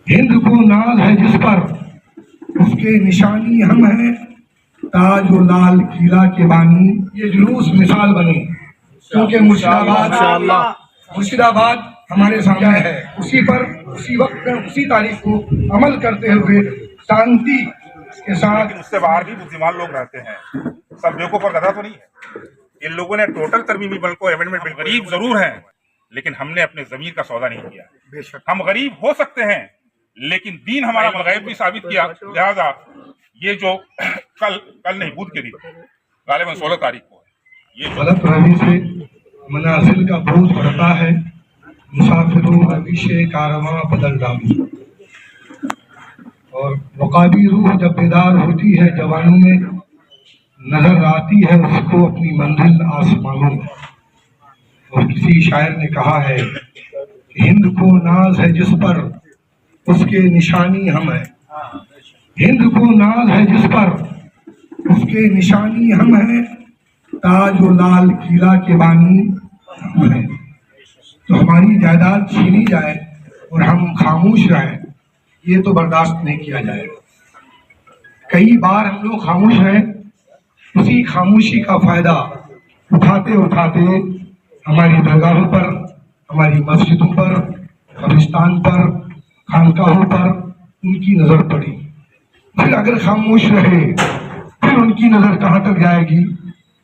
हिंद को नाज है जिस पर, उसके निशानी हम हैं, ताज और लाल किला के बानी। ये जुलूस मिसाल बने, क्योंकि मुर्शिदाबाद हमारे सामने है। उसी पर, उसी वक्त में, उसी तारीख को अमल करते हुए शांति के साथ। लेकिन उससे बाहर भी बुद्धिमान लोग रहते हैं, सब बेवकूफ और गधा तो नहीं है। इन लोगों ने टोटल तरमीमी बिल को, अमेंडमेंट बिल, गरीब जरूर हैं, लेकिन हमने अपने जमीर का सौदा नहीं किया। हम गरीब हो सकते हैं, लेकिन दीन हमारा गैब भी साबित किया। लिहाजा ये जो कल नहीं, बुध के दिन गालिबन 16 तारीख को ये गलत रवि से मनाजिल का बोझ बढ़ता है, मुसाफिरों रविश कारवां बदल डाली। और वकाबी रूह जब बेदार होती है जवानों में, नजर आती है उसको अपनी मंजिल आसमानों में। और किसी शायर ने कहा है कि हिंद को नाज है जिस पर, उसके निशानी हम हैं। हिंद को नाज है जिस पर, उसके निशानी हम हैं, ताज और लाल किला के बानी हम हैं। तो हमारी जायदाद छीनी जाए और हम खामोश रहें, ये तो बर्दाश्त नहीं किया जाएगा। कई बार हम लोग खामोश हैं, उसी खामोशी का फायदा उठाते उठाते हमारी दरगाहों पर, हमारी मस्जिदों पर, कब्रिस्तान पर, खानकाहों पर उनकी नजर पड़ी। फिर अगर खामोश रहे, फिर उनकी नजर कहाँ तक जाएगी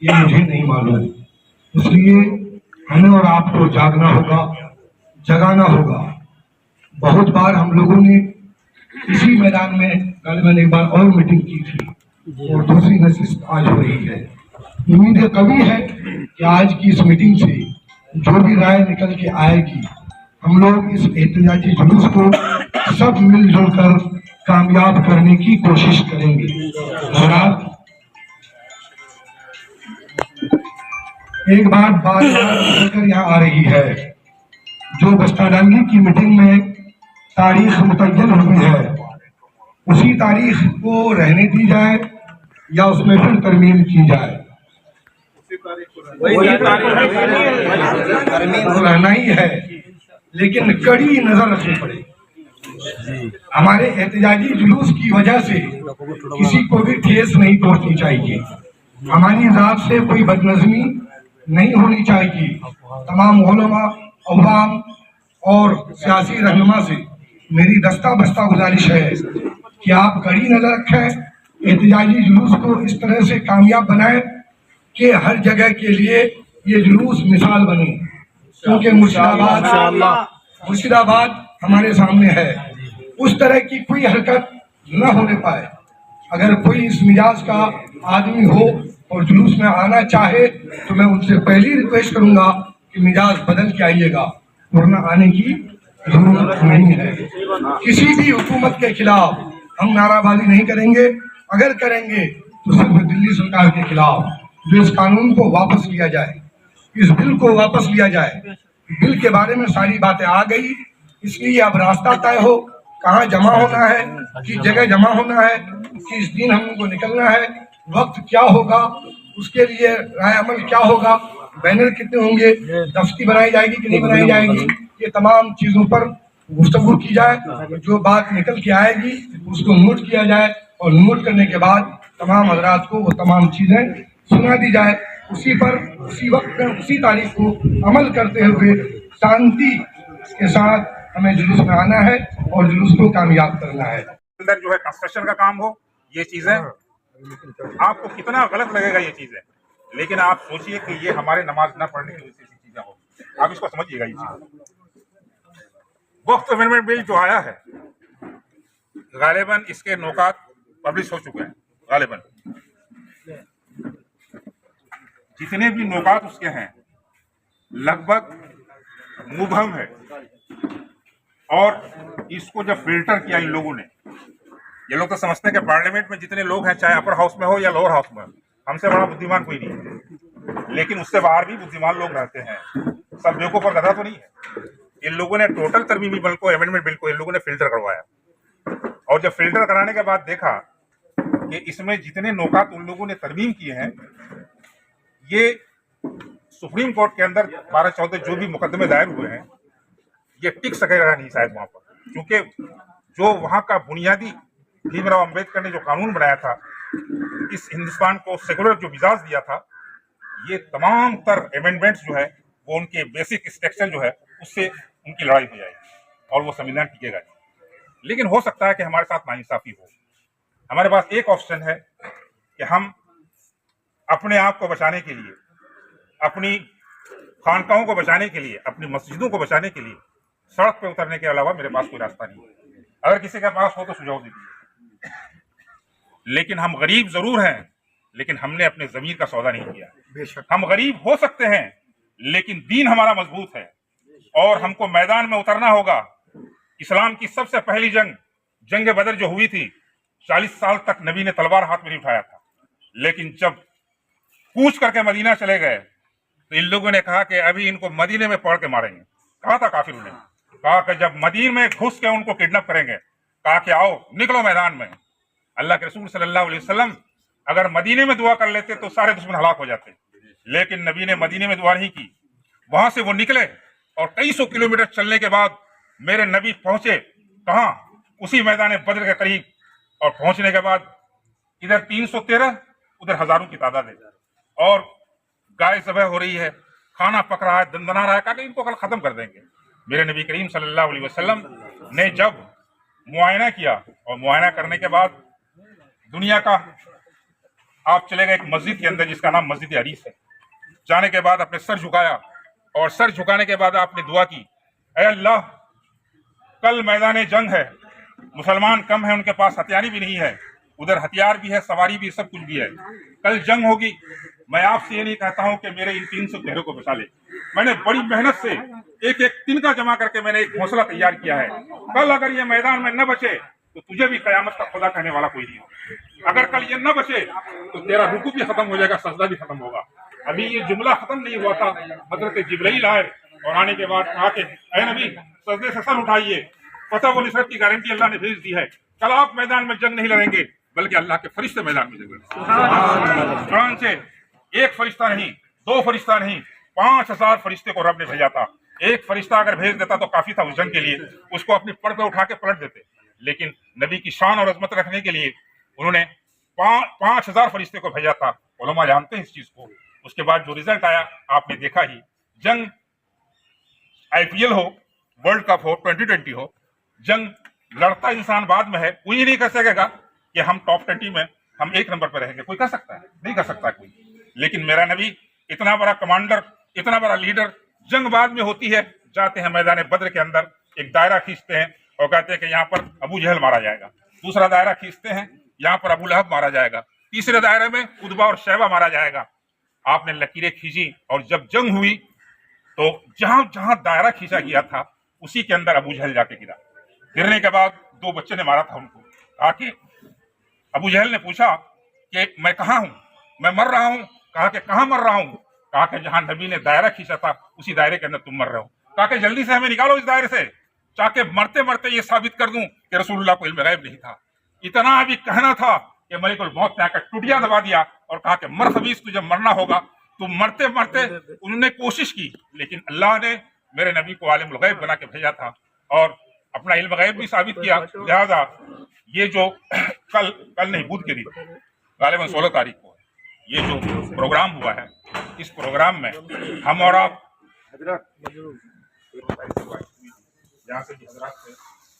ये मुझे नहीं मालूम। इसलिए हमें और आपको जागना होगा, जगाना होगा। बहुत बार हम लोगों ने इसी मैदान में गालिबन एक बार और मीटिंग की थी और दूसरी नशिस्त आज हो रही है। उम्मीद कभी है कि आज की इस मीटिंग से जो भी राय निकल के आएगी, हम लोग इस एहतजाजी जुलूस को सब मिलजुल कर कामयाब करने की कोशिश करेंगे। जनाब, एक बात बार यहाँ आ रही है, जो बस्ताडांगी की मीटिंग में तारीख मुतय्यन हुई है, उसी तारीख को रहने दी जाए या उसमें फिर तरमीम की जाए? रहना ही है, लेकिन कड़ी नजर रखनी पड़ेगी। हमारे एहतजाजी जुलूस की वजह से किसी को भी ठेस नहीं पहुंचनी चाहिए, हमारी जात से कोई बदनज़मी नहीं होनी चाहिए। तमाम उलमा, अवाम और सियासी रहनुमा से मेरी दस्ता बस्ता गुजारिश है कि आप कड़ी नजर रखें, एहतजाजी जुलूस को इस तरह से कामयाब बनाएं कि हर जगह के लिए ये जुलूस मिसाल बने, क्योंकि मुर्शिदाबाद हमारे सामने है। उस तरह की कोई हरकत न होने पाए। अगर कोई इस मिजाज का आदमी हो और जुलूस में आना चाहे तो मैं उनसे पहली रिक्वेस्ट करूंगा कि मिजाज बदल के आइएगा, वरना आने की जरूरत नहीं है। किसी भी हुकूमत के खिलाफ हम नाराबाजी नहीं करेंगे। अगर करेंगे तो सिर्फ दिल्ली सरकार के खिलाफ, जो इस कानून को वापस लिया जाए, इस बिल को वापस लिया जाए। बिल के बारे में सारी बातें आ गई, इसलिए अब रास्ता तय हो, कहाँ जमा होना है, किस जगह जमा होना है, किस दिन हमको निकलना है, वक्त क्या होगा, उसके लिए राय अमल क्या होगा, बैनर कितने होंगे, दफ्ती बनाई जाएगी कि नहीं बनाई जाएगी, ये तमाम चीजों पर गुफ्तगू की जाए। जो बात निकल के आएगी उसको नोट किया जाए और नोट करने के बाद तमाम हजरात को वो तमाम चीजें सुना दी जाए। उसी पर, उसी वक्त में, उसी तारीख को अमल करते हुए शांति के साथ हमें जुलूस में आना है और जुलूस को कामयाब करना है। अंदर जो है कंस्ट्रक्शन का काम हो, ये चीजें आपको कितना गलत लगेगा ये चीजें, लेकिन आप सोचिए कि ये हमारे नमाज न पढ़ने की वजह से चीजें हो, आप इसको समझिएगा। ये चीज वक्त अमेंडमेंट बिल जो आया है, गालिबन इसके नोकात पब्लिश हो चुके हैं। गालिबन जितने भी नोकात उसके हैं लगभग मुबहम है, और इसको जब फिल्टर किया इन लोगों ने, ये लोग तो समझते हैं कि पार्लियामेंट में जितने लोग हैं, चाहे अपर हाउस में हो या लोअर हाउस में, हमसे बड़ा बुद्धिमान कोई नहीं है, लेकिन उससे बाहर भी बुद्धिमान लोग रहते हैं, सब बेवकूफ और गधा तो नहीं है। इन लोगों ने टोटल तरमीमी बिल को, अमेंडमेंट बिल को इन लोगों ने फिल्टर करवाया, और जब फिल्टर कराने के बाद देखा कि इसमें जितने नोकात उन लोगों ने तरमीम किए हैं, ये सुप्रीम कोर्ट के अंदर 12-14 जो भी मुकदमे दायर हुए हैं, ये टिक सकेगा नहीं शायद वहां पर। क्योंकि जो वहाँ का बुनियादी भीमराव अम्बेडकर ने जो कानून बनाया था, इस हिंदुस्तान को सेकुलर जो मिजाज दिया था, ये तमाम तर अमेंडमेंट्स जो है वो उनके बेसिक स्ट्रक्चर जो है उससे उनकी लड़ाई हो जाएगी और वो संविधान टिकेगा नहीं। लेकिन हो सकता है कि हमारे साथ नाइंसाफी हो। हमारे पास एक ऑप्शन है कि हम अपने आप को बचाने के लिए, अपनी खानकाहों को बचाने के लिए, अपनी मस्जिदों को बचाने के लिए सड़क पे उतरने के अलावा मेरे पास कोई रास्ता नहीं है। अगर किसी के पास हो तो सुझाव दीजिए। लेकिन हम गरीब जरूर हैं, लेकिन हमने अपने जमीर का सौदा नहीं किया। बेशक हम गरीब हो सकते हैं, लेकिन दीन हमारा मजबूत है और हमको मैदान में उतरना होगा। इस्लाम की सबसे पहली जंग बदर जो हुई थी, 40 साल तक नबी ने तलवार हाथ में नहीं उठाया था। लेकिन जब कूच करके मदीना चले गए तो इन लोगों ने कहा कि अभी इनको मदीने में पकड़ के मारेंगे। कहा था काफिरों ने, कहा कि जब मदीने में घुस के उनको किडनैप करेंगे, कहा कि आओ निकलो मैदान में। अल्लाह के रसूल सल्लल्लाहु अलैहि वसल्लम अगर मदीने में दुआ कर लेते तो सारे दुश्मन हलाक हो जाते, लेकिन नबी ने मदीने में दुआ नहीं की। वहां से वो निकले और कई सौ किलोमीटर चलने के बाद मेरे नबी पहुंचे कहां, उसी मैदान बद्र के करीब। और पहुंचने के बाद इधर 313 उधर हजारों की तादाद है और गाय ज़बह हो रही है, खाना पक रहा है, दंदना रहा है, कहा कि इनको कल खत्म कर देंगे। मेरे नबी करीम सल्लल्लाहु अलैहि वसल्लम ने जब मुआयना किया और मुआयना करने के बाद दुनिया का आप चले गए एक मस्जिद के अंदर जिसका नाम मस्जिद अरीस है। जाने के बाद अपने सर झुकाया और सर झुकाने के बाद आपने दुआ की, ऐ अल्लाह कल मैदान जंग है, मुसलमान कम है, उनके पास हथियार भी नहीं है, उधर हथियार भी है, सवारी भी, सब कुछ भी है। कल जंग होगी, मैं आपसे ये नहीं कहता हूं कि मेरे इन 300 चेहरों को बचा ले। मैंने बड़ी मेहनत से एक एक तिनका जमा करके मैंने एक घोंसला तैयार किया है। कल अगर ये मैदान में न बचे तो तुझे भी कयामत का खुदा कहने वाला कोई नहीं हो। अगर कल ये न बचे तो तेरा रुकू भी खत्म हो जाएगा, सजदा भी खत्म होगा। अभी ये जुमला खत्म नहीं हुआ था, हजरत जिब्राइल आए और आने के बाद कहा कि ऐ नबी सजदे से सर उठाइए, फतह व नुसरत की गारंटी अल्लाह ने भेज दी है। कल आप मैदान में जंग नहीं लड़ेंगे बल्कि अल्लाह के फरिश्ते मैदान में जंग लड़ेंगे। कुरान से एक फरिश्ता नहीं, 2 फरिश्ता नहीं, 5000 फरिश्ते को रब ने भेजा था। एक फरिश्ता अगर भेज देता तो काफी था उस जंग के लिए, उसको अपनी पड़ पे उठा के पलट देते। लेकिन नबी की शान और अजमत रखने के लिए उन्होंने 5000 फरिश्ते को भेजा था। उलमा जानते हैं इस चीज को। उसके बाद जो रिजल्ट आया आपने देखा ही, जंग IPL हो, वर्ल्ड कप हो, 2020 हो, जंग लड़ता इंसान बाद में है। कोई नहीं कर सकेगा कि हम टॉप 20 में हम 1 नंबर पर रहेंगे। कोई कर सकता है? नहीं कर सकता कोई। लेकिन मेरा नबी इतना बड़ा कमांडर, इतना बड़ा लीडर, जंग बाद में होती है, जाते हैं मैदान बद्र के अंदर, एक दायरा खींचते हैं और कहते हैं कि यहाँ पर अबू जहल मारा जाएगा। दूसरा दायरा खींचते हैं, यहाँ पर अबू लहब मारा जाएगा। तीसरे दायरे में उतबा और शैबा मारा जाएगा। आपने लकीरें खींची और जब जंग हुई तो जहां जहां दायरा खींचा गया था उसी के अंदर अबू जहल जाके गिरा। गिरने के बाद 2 बच्चे ने मारा था उनको। कहा कि अबू जहल ने पूछा कि मैं कहाँ हूं, मैं मर रहा हूं। कहा कि कहाँ मर रहा हूं? कहा कि जहां नबी ने दायरा खींचा था उसी दायरे के अंदर तुम मर रहे हो। कहा कि जल्दी से हमें निकालो इस दायरे से, चाहे मरते मरते ये साबित कर दूं कि रसूलुल्लाह को इल्म गैब नहीं था। इतना अभी कहना था कि मलिकुल मौत ने आकर टुटिया दबा दिया और कहा कि मर खबीस, तुझे मरना होगा। तो मरते मरते उन्होंने कोशिश की, लेकिन अल्लाह ने मेरे नबी को आलिमुल गैब बना के भेजा था और अपना इल्म गैब भी साबित किया। लिहाजा ये जो कल नहीं, बुध के दिन गालिबन 16 तारीख को ये जो प्रोग्राम हुआ है, इस प्रोग्राम में हम और आप यहाँ से हजरात थे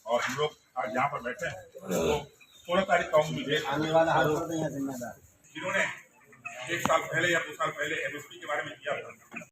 और हम लोग आज यहाँ पर बैठे हैं। तो 16 तारीख का जिन्होंने 1 साल पहले या 2 साल पहले MSP के बारे में किया था,